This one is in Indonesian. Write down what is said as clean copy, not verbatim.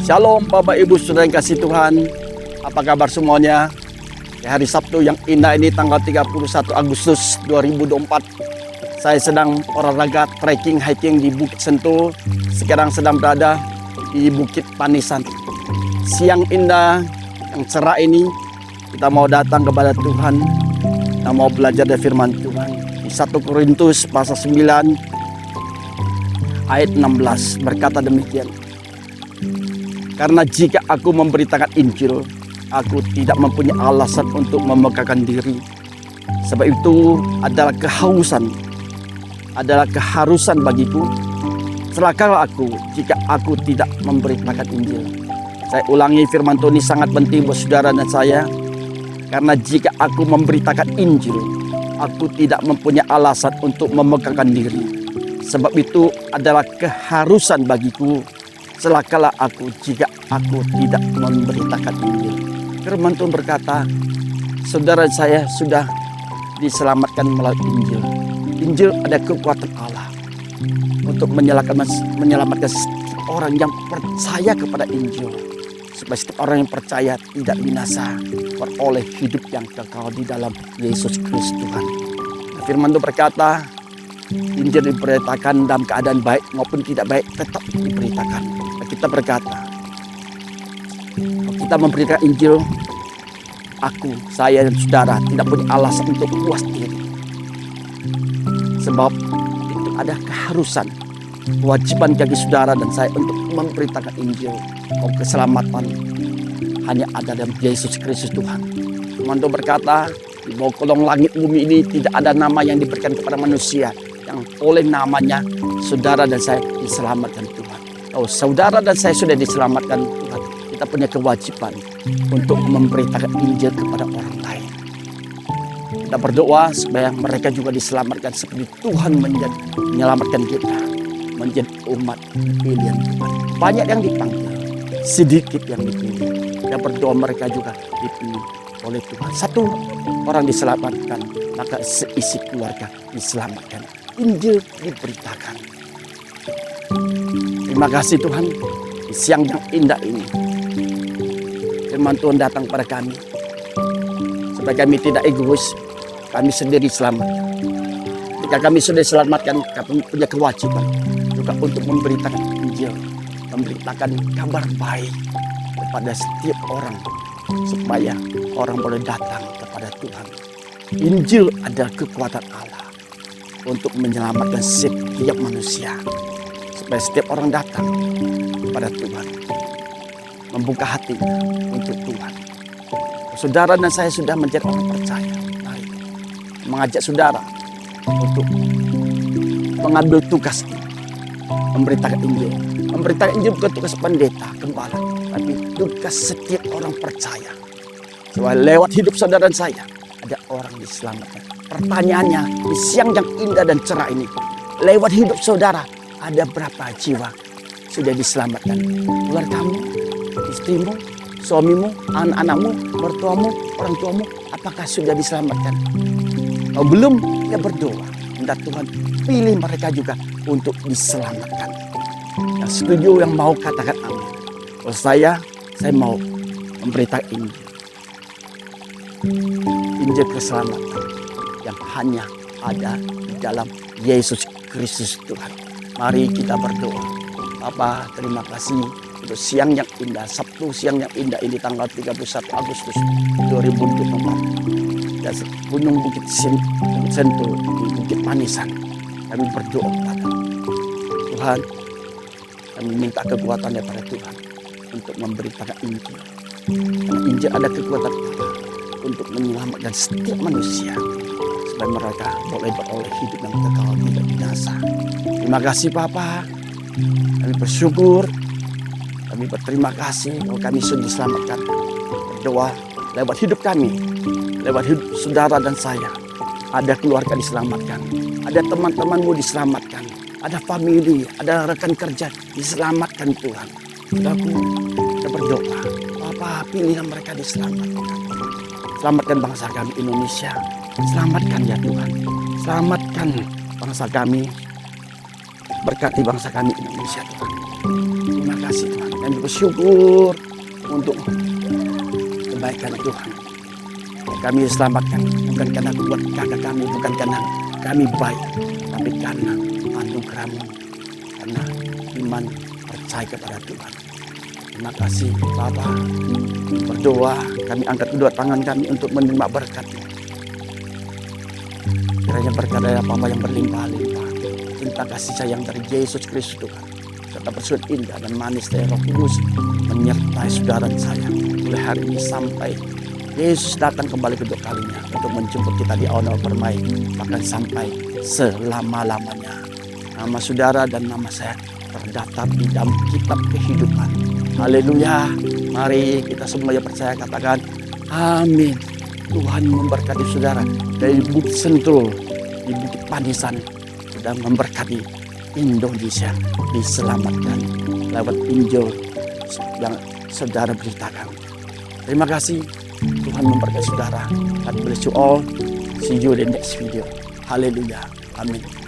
Shalom Bapak Ibu Saudara yang kasih Tuhan. Apa kabar semuanya? Di hari Sabtu yang indah ini tanggal 31 Agustus 2024. Saya sedang olahraga trekking hiking di Bukit Sentul. Sekarang sedang berada di Bukit Panisan. Siang indah yang cerah ini kita mau datang kepada Tuhan. Kita mau belajar dari firman Tuhan. Di 1 Korintus pasal 9 ayat 16 berkata demikian. Karena jika aku memberitakan Injil, aku tidak mempunyai alasan untuk memegahkan diri. Sebab itu adalah keharusan bagiku. Celakalah aku jika aku tidak memberitakan Injil. Saya ulangi, firman Tuhan ini sangat penting buat saudara dan saya. Karena jika aku memberitakan Injil, aku tidak mempunyai alasan untuk memegahkan diri. Sebab itu adalah keharusan bagiku. Celakalah aku jika aku tidak memberitakan Injil. Firman Tuhan berkata, saudara saya sudah diselamatkan melalui Injil. Injil ada kekuatan Allah untuk menyelamatkan setiap orang yang percaya kepada Injil. Supaya setiap orang yang percaya tidak binasa, beroleh hidup yang kekal di dalam Yesus Kristus Tuhan. Firman Tuhan berkata, Injil diberitakan dalam keadaan baik maupun tidak baik, tetap diberitakan. Kita berkata, kita memberitakan Injil, saya dan saudara tidak punya alasan untuk puas diri. Sebab itu ada keharusan, kewajiban bagi saudara dan saya untuk memberitakan Injil. Keselamatan hanya ada dalam Yesus Kristus Tuhan. Firman Tuhan berkata, di bawah kolong langit bumi ini tidak ada nama yang diberikan kepada manusia yang oleh namanya saudara dan saya diselamatkan Tuhan. Kalau saudara dan saya sudah diselamatkan Tuhan, kita punya kewajiban untuk memberitakan Injil kepada orang lain. Kita berdoa supaya mereka juga diselamatkan seperti Tuhan menyelamatkan kita, menjadi umat pilihan Tuhan. Banyak yang dipanggil, sedikit yang dipilih. Kita berdoa mereka juga dipilih oleh Tuhan. Satu orang diselamatkan, maka seisi keluarga diselamatkan. Injil diberitakan. Terima kasih Tuhan, di siang yang indah ini firman Tuhan datang pada kami supaya kami tidak egois, kami sendiri selamatkan. Jika kami sudah diselamatkan, kami punya kewajiban juga untuk memberitakan Injil, memberitakan kabar baik kepada setiap orang supaya orang boleh datang kepada Tuhan. Injil adalah kekuatan Allah untuk menyelamatkan setiap manusia. Supaya setiap orang datang kepada Tuhan, membuka hatinya untuk Tuhan. Saudara dan saya sudah menjadi orang percaya. Mari mengajak saudara untuk mengambil tugas ini, memberitakan Injil. Memberitakan Injil bukan tugas pendeta, gembala, tapi tugas setiap orang percaya. Supaya lewat hidup saudara dan saya ada orang diselamatkan. Pertanyaannya di siang yang indah dan cerah ini, lewat hidup saudara ada berapa jiwa sudah diselamatkan? Keluargamu, istrimu, suamimu, anak-anakmu, mertuamu, orang tuamu, apakah sudah diselamatkan? Kalau belum, kita berdoa. Minta Tuhan pilih mereka juga untuk diselamatkan. Yang setuju, yang mau katakan amin. Kalau saya mau memberitakan Injil. Injil keselamatan yang hanya ada di dalam Yesus Kristus Tuhan. Mari kita berdoa. Bapa, terima kasih untuk siang yang indah, Sabtu siang yang indah ini tanggal 31 Agustus 2024. Dan Gunung Bukit Sentul di Bukit Panisan. Kami berdoa kepada Tuhan. Kami minta kekuatan daripada Tuhan untuk memberitakan Injil. Karena Injil ada kekuatan Allah untuk menyelamatkan setiap manusia. Supaya mereka boleh beroleh hidup yang kekal tidak binasa. Terima kasih Bapa. Kami bersyukur. Kami berterima kasih bahwa kami sudah diselamatkan. Berdoa lewat hidup kami, lewat hidup saudara dan saya. Ada keluarga diselamatkan. Ada teman-temanmu diselamatkan. Ada famili, ada rekan kerja diselamatkan Tuhan. Saudaraku, kita berdoa. Bapa, pilihlah mereka diselamatkan. Selamatkan bangsa kami Indonesia. Selamatkan ya Tuhan. Selamatkan bangsa kami. Berkati bangsa kami Indonesia Tuhan. Terima kasih Tuhan. Kami bersyukur untuk kebaikan Tuhan. Kami diselamatkan bukan karena kuat kakak kami, bukan karena kami baik, tapi karena anugerah-Mu, karena iman percaya kepada Tuhan. Terima kasih Bapa. Berdoa, kami angkat kedua tangan kami untuk menerima berkat-Mu. Kiranya berkat dari Bapa yang berlimpah-limpah, cinta kasih sayang dari Yesus Kristus Tuhan, serta bersuat indah dan manis dari Roh Kudus menyertai saudara saya mulai hari ini sampai Yesus datang kembali kedua kalinya untuk menjemput kita di awan permai, bahkan sampai selama-lamanya. Nama saudara dan nama saya terdaftar di dalam kitab kehidupan. Haleluya. Mari kita semua yang percaya katakan amin. Tuhan memberkati saudara dari Bukit Sentul, di Bukit Panisan, sudah memberkati Indonesia diselamatkan lewat Injil yang saudara beritakan. Terima kasih. Tuhan memberkati saudara. God bless you all. See you in the next video. Haleluya. Amin.